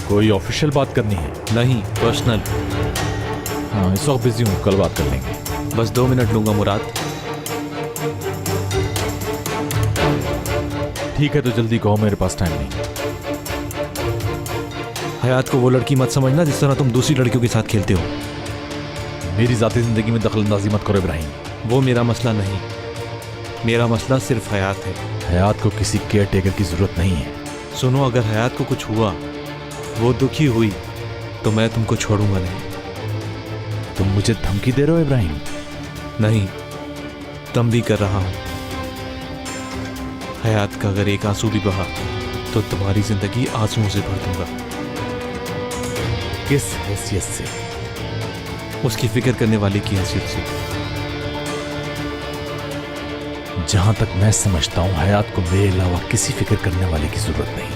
कोई ऑफिशियल बात करनी है? नहीं, पर्सनल। हाँ, इस वक्त बिजी हूँ, कल बात कर लेंगे। बस 2 मिनट लूंगा मुराद। ठीक है, तो जल्दी कहो, मेरे पास टाइम नहीं। हयात को वो लड़की मत समझना जिस तरह तुम दूसरी लड़कियों के साथ खेलते हो। मेरी जाती जिंदगी में दखल अंदाजी मत करो इब्राहिम। वो मेरा मसला नहीं, मेरा मसला सिर्फ हयात है। हयात को किसी केयर टेकर की जरूरत नहीं है। सुनो, अगर हयात को कुछ हुआ, वो दुखी हुई, तो मैं तुमको छोड़ूंगा नहीं। तुम मुझे धमकी दे रहे हो इब्राहिम? नहीं, दम भी कर रहा हूं। हयात का अगर एक आंसू भी बहा तो तुम्हारी जिंदगी आंसुओं से भर दूंगा। किस हैसियत से? उसकी फिक्र करने वाले की हैसियत से। जहां तक मैं समझता हूं, हयात को मेरे अलावा किसी फिक्र करने वाले की जरूरत नहीं।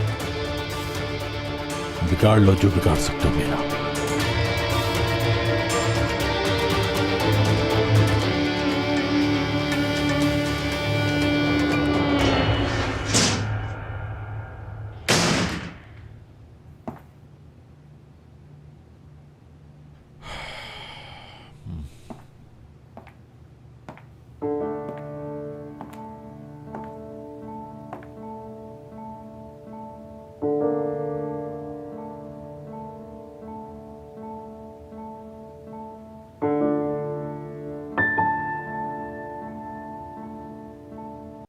बिगाड़ लो जो बिगाड़ सकते हो मेरा।